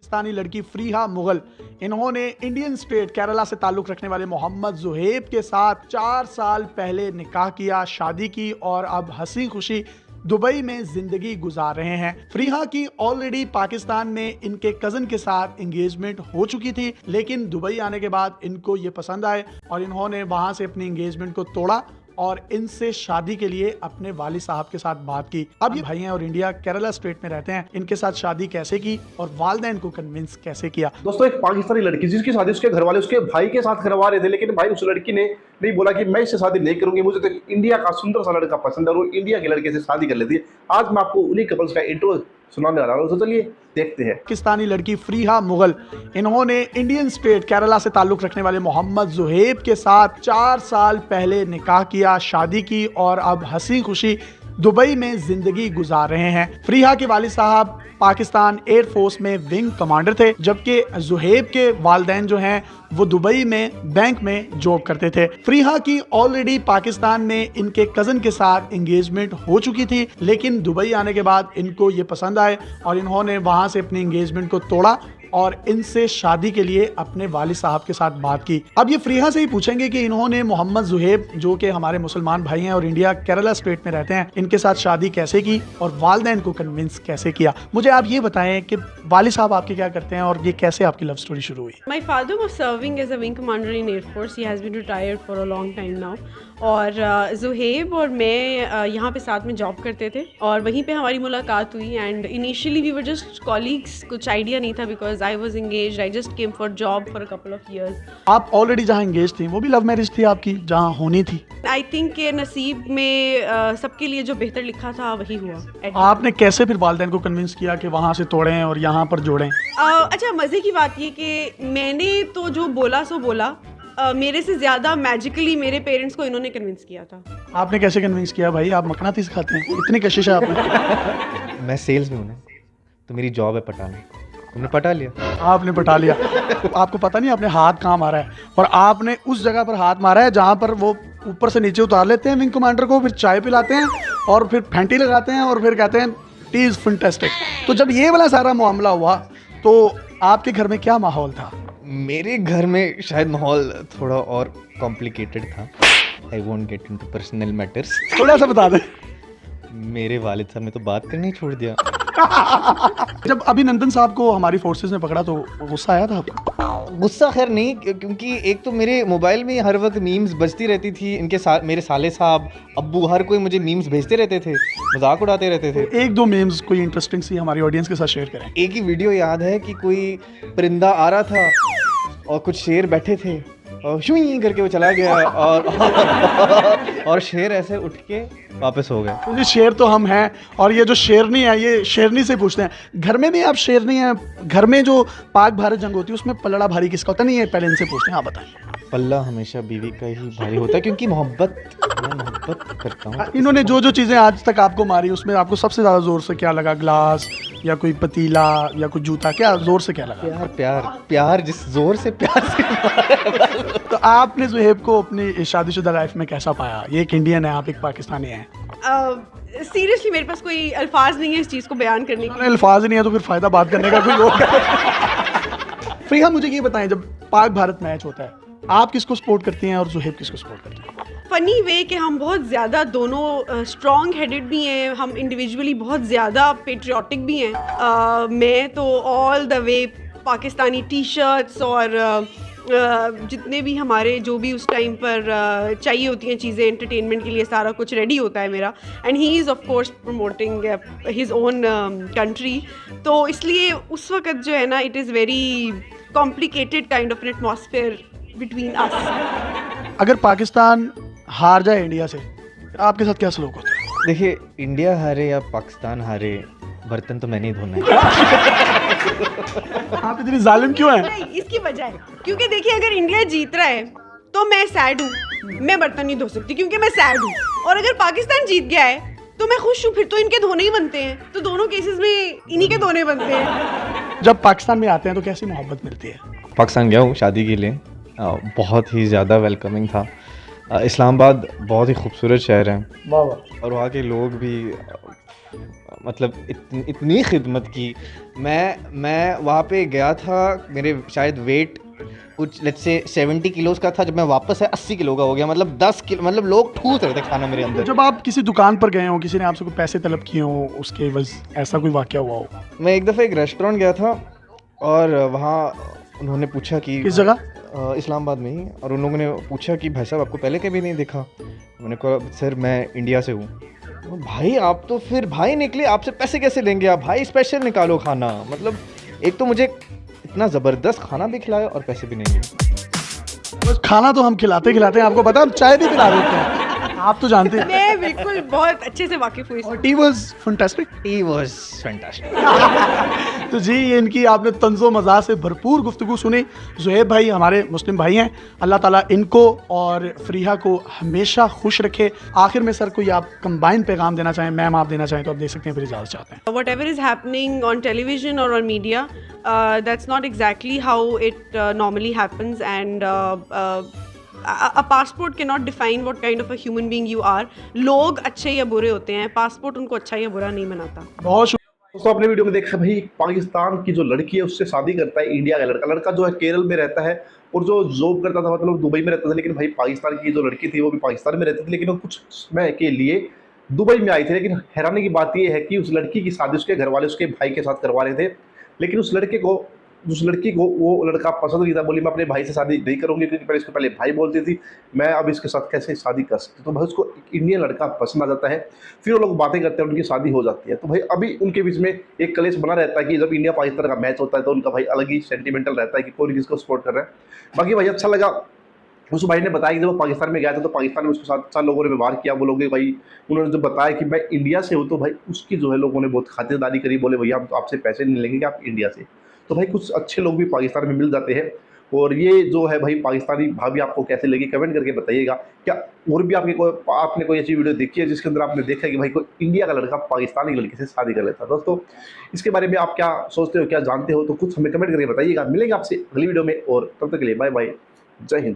पाकिस्तानी लड़की फरीहा मुगल, इन्होंने Indian state Kerala से ताल्लुक रखने वाले मोहम्मद जुहैब के साथ 4 साल पहले निकाह किया, शादी की और अब हंसी खुशी दुबई में जिंदगी गुजार रहे हैं। फरीहा की ऑलरेडी पाकिस्तान में इनके कजन के साथ एंगेजमेंट हो चुकी थी, लेकिन दुबई आने के बाद इनको ये पसंद आए और इन्होंने वहां से अपनी एंगेजमेंट को तोड़ा और इनसे शादी के लिए अपने वालिद साहब के साथ बात की। अब ये भाई हैं और इंडिया केरला स्टेट में रहते हैं, इनके साथ शादी कैसे की और वालिदैन को कन्विंस कैसे किया। दोस्तों, एक पाकिस्तानी लड़की जिसकी शादी उसके घर वाले उसके भाई के साथ करवा रहे थे, लेकिन भाई उस लड़की ने नहीं बोला कि मैं इससे शादी नहीं करूंगी, मुझे तो इंडिया का सुंदर सा लड़का पसंद है और वो इंडिया के लड़के से शादी कर लेती है। आज मैं आपको उन्हीं कपल्स का इंट्रो सुनाने वाला हूं, तो चलिए देखते हैं। पाकिस्तानी लड़की फरीहा मुगल, इन्होंने इंडियन स्टेट केरला से ताल्लुक रखने वाले मोहम्मद जुहैब के साथ 4 साल पहले निकाह किया, शादी की और अब हंसी खुशी दुबई में जिंदगी गुजार रहे हैं। फरीहा के वालिद साहब पाकिस्तान एयरफोर्स में विंग कमांडर थे, जबकि जुहैब के वालिदैन जो हैं वो दुबई में बैंक में जॉब करते थे। फरीहा की ऑलरेडी पाकिस्तान में इनके कजन के साथ एंगेजमेंट हो चुकी थी, लेकिन दुबई आने के बाद इनको ये पसंद आए और इन्होंने वहां से अपनी एंगेजमेंट को तोड़ा और इनसे शादी के लिए अपने वालिद साहब के साथ बात की। अब ये फरीहा से ही पूछेंगे कि इन्होंने मोहम्मद जुहैब, जो कि हमारे मुसलमान भाई हैं और इंडिया केरला स्टेट में रहते हैं, इनके साथ शादी कैसे की और वालिदैन को कन्विंस कैसे किया। मुझे आप ये बताएं कि वालिद साहब आपके क्या करते हैं और ये कैसे आपकी लव स्टोरी शुरू हुई। My father was serving as a wing commander in Air Force. He has been retired for a long time now. और जुहैब और मैं यहाँ पे साथ में जॉब करते थे और वहीं पे हमारी मुलाकात हुई and initially we were just colleagues. कुछ आइडिया नहीं था because I was engaged, I just came for job for a couple of years. आप ऑलरेडी जहाँ एंगेज थी वो भी लव मैरिज थी आपकी, जहाँ होनी थी? आई थिंक के नसीब में सबके लिए जो बेहतर लिखा था वही हुआ। आपने कैसे फिर वालिदैन को कन्विंस किया कि वहाँ से तोड़ें और यहाँ पर जोड़ें? अच्छा, मज़े की बात ये कि मैंने तो जो बोला सो बोला, मेरे से ज़्यादा मैजिकली मेरे पेरेंट्स को इन्होंने कन्विंस किया था। आपने कैसे कन्विंस किया भाई? आप मकनाती सिखाते हैं, इतनी कशिश है आप में। मैं सेल्स में हूँ ना, तो मेरी जॉब है पटाना। तुमने पटा लिया? आपने पटा लिया। आपको पता नहीं आपने हाथ कहाँ मारा है, और आपने उस जगह पर हाथ मारा है जहाँ पर वो ऊपर से नीचे उतार लेते हैं विंग कमांडर को, फिर चाय पिलाते हैं और फिर फैंटी लगाते हैं और फिर कहते हैं टी इज़ फैंटास्टिक। तो जब ये वाला सारा मामला हुआ तो आपके घर में क्या माहौल था? मेरे घर में शायद माहौल थोड़ा और कॉम्प्लिकेटेड था। I won't get into personal matters. थोड़ा सा बता दे। मेरे वालिद साहब ने तो बात करना ही छोड़ दिया। जब अभिनंदन साहब को हमारी फोर्सेस ने पकड़ा तो गुस्सा आया था आपको? गुस्सा खैर नहीं, क्योंकि एक तो मेरे मोबाइल में हर वक्त मीम्स बजती रहती थी। इनके साथ मेरे साले साहब, अब्बू, हर कोई मुझे मीम्स भेजते रहते थे, मजाक उड़ाते रहते थे। एक दो मीम्स कोई इंटरेस्टिंग सी हमारी ऑडियंस के साथ शेयर करें। एक ही वीडियो याद है कि कोई परिंदा आ रहा था और कुछ शेर बैठे थे और शूई करके वो चला गया और शेर ऐसे उठ के वापस हो गए। तो ये शेर तो हम हैं, और ये जो शेरनी है ये शेरनी से पूछते हैं। घर में भी आप शेरनी हैं? घर में जो पाक भारत जंग होती है उसमें पलड़ा भारी किसका होता? नहीं, ये पहले इनसे पूछते हैं, आप बताएं। पल्ला हमेशा बीवी का ही भारी होता है, क्योंकि मैं मोहब्बत करता हूँ। इन्होंने जो जो चीज़ें आज तक आपको मारी उसमें आपको सबसे ज़्यादा जोर से क्या लगा? ग्लास या कोई पतीला या कोई जूता? क्या जोर से क्या लगा? प्यार प्यार प्यार, जिस जोर से प्यार से। तो आपने जुहैब को अपनी शादीशुदा लाइफ में कैसा पाया? ये एक इंडियन है, आप एक पाकिस्तानी हैं। सीरियसली मेरे पास कोई अल्फाज नहीं है इस चीज़ को बयान करने के। अल्फाज नहीं है तो फिर फ़ायदा बात करने का कोई और। फरीहा, मुझे ये बताएं, जब पाक भारत मैच होता है आप किसको सपोर्ट करती हैं और जुहैब किसको सपोर्ट करती हैं? फ़नी वे कि हम बहुत ज़्यादा दोनों स्ट्रॉन्ग हेडेड भी हैं, हम इंडिविजुअली बहुत ज़्यादा पेट्रियाटिक भी हैं। मैं तो all the way Pakistani T shirts और जितने भी हमारे जो भी उस टाइम पर चाहिए होती हैं चीज़ें एंटरटेनमेंट के लिए, सारा कुछ रेडी होता है मेरा। And he is of course promoting his own country, तो इसलिए उस वक्त जो है ना, it is very complicated kind of N atmosphere between us. अगर पाकिस्तान हार जाए इंडिया से, आपके साथ क्या सलूक होता है? देखिए, इंडिया हारे या पाकिस्तान हारे, बर्तन तो मैंने ही धोना है। आप इतनी जालिम क्यों हैं? नहीं, इसकी वजह है क्योंकि देखिए, अगर इंडिया जीत रहा है तो मैं सैड हूँ, मैं बर्तन नहीं धो सकती क्योंकि मैं सैड हूँ। और अगर पाकिस्तान जीत गया है तो मैं खुश हूँ, फिर तो इनके धोने ही बनते हैं। तो दोनों केसेस में इन्हीं के धोने बनते हैं। जब पाकिस्तान में आते हैं तो कैसी मोहब्बत मिलती है? पाकिस्तान गया हूँ शादी के लिए, बहुत ही ज़्यादा वेलकमिंग था। इस्लामाबाद बहुत ही खूबसूरत शहर है वाह वाह। और वहाँ के लोग भी मतलब इतनी खिदमत की। मैं वहाँ पे गया था, मेरे शायद वेट कुछ लेट्स से 70 किलोज़ का था, जब मैं वापस है 80 किलो का हो गया। मतलब 10 किलो, मतलब लोग ठूस रहे थे खाना मेरे अंदर। जब आप किसी दुकान पर गए हो, किसी ने आपसे कोई पैसे तलब किए हो, उसके बस ऐसा कोई वाक़या हुआ हो? मैं एक दफ़ा एक रेस्टोरेंट गया था और वहाँ उन्होंने पूछा कि किस जगह? इस्लामाबाद में ही। और उन लोगों ने पूछा कि भाई साहब आपको पहले कभी नहीं देखा। मैंने कहा सर मैं इंडिया से हूँ। भाई आप तो फिर भाई निकले, आपसे पैसे कैसे लेंगे आप? भाई स्पेशल निकालो खाना। मतलब एक तो मुझे इतना ज़बरदस्त खाना भी खिलाया और पैसे भी नहीं लिए। बस खाना तो हम खिलाते हैं, आपको पता है हम चाय भी पिला देते हैं, आप तो जानते हैं। मैं बिल्कुल बहुत अच्छे से वाकिफ़ हुई। और tea was fantastic. He was fantastic। तो जी ये इनकी आपने तंज़ो मज़ाह से भरपूर गुफ्तगू सुनी। ज़ुहैब भाई हमारे मुस्लिम भाई हैं, अल्लाह ताला इनको और फ़रीहा को हमेशा खुश रखे। आखिर में सर कोई आप कंबाइन पैगाम देना चाहें, मैम आप देना चाहें तो आप दे सकते हैं, फिर इजाज़त चाहते हैं। Whatever is happening on television or on media, that's not exactly how it normally happens, and a passport cannot define what kind of a human being you are. लोग अच्छे या बुरे होते हैं, पासपोर्ट उनको अच्छा या बुरा नहीं बनाता। बहुत दोस्तों आपने वीडियो में देखा भाई, पाकिस्तान की जो लड़की है उससे शादी करता है इंडिया का लड़का। लड़का जो है केरल में रहता है और जो जॉब करता था मतलब दुबई में रहता था, लेकिन भाई पाकिस्तान की जो लड़की थी वो भी पाकिस्तान में रहती थी, लेकिन वो कुछ समय के लिए दुबई में आई थी। लेकिन हैरानी की बात ये है कि उस लड़की की शादी उसके घर वाले उसके भाई के साथ करवा रहे थे, लेकिन उस लड़की को वो लड़का पसंद नहीं था। बोली मैं अपने भाई से शादी नहीं करूंगी, क्योंकि पहले इसके पहले भाई बोलती थी मैं अब इसके साथ कैसे शादी कर सकती। तो भाई उसको एक इंडियन लड़का पसंद आ जाता है, फिर वो लोग बातें करते हैं, उनकी शादी हो जाती है। तो भाई अभी उनके बीच में एक कलेश बना रहता है कि जब इंडिया पाकिस्तान का मैच होता है तो उनका भाई अलग ही सेंटिमेंटल रहता है कि कौन किसको सपोर्ट कर रहा है। बाकी भाई अच्छा लगा, उस भाई ने बताया कि जब वो पाकिस्तान में गया था तो पाकिस्तान में उसके साथ 4 लोगों ने व्यवहार किया। बोलोगे भाई उन्होंने जब बताया कि मैं इंडिया से हूँ तो भाई उसकी जो है लोगों ने बहुत खातिरदारी करी, बोले भैया हम तो आपसे पैसे नहीं लेंगे कि आप इंडिया से। तो भाई कुछ अच्छे लोग भी पाकिस्तान में मिल जाते हैं। और ये जो है भाई पाकिस्तानी भाभी आपको कैसे लगी कमेंट करके बताइएगा। क्या और भी आपने कोई अच्छी वीडियो देखी है जिसके अंदर आपने देखा है कि भाई कोई इंडिया का लड़का पाकिस्तानी लड़की से शादी कर लेता? दोस्तों इसके बारे में आप क्या सोचते हो, क्या जानते हो, तो कुछ हमें कमेंट करके बताइएगा। मिलेंगे आपसे अगली वीडियो में, और तब तक के लिए बाय बाय, जय हिंद।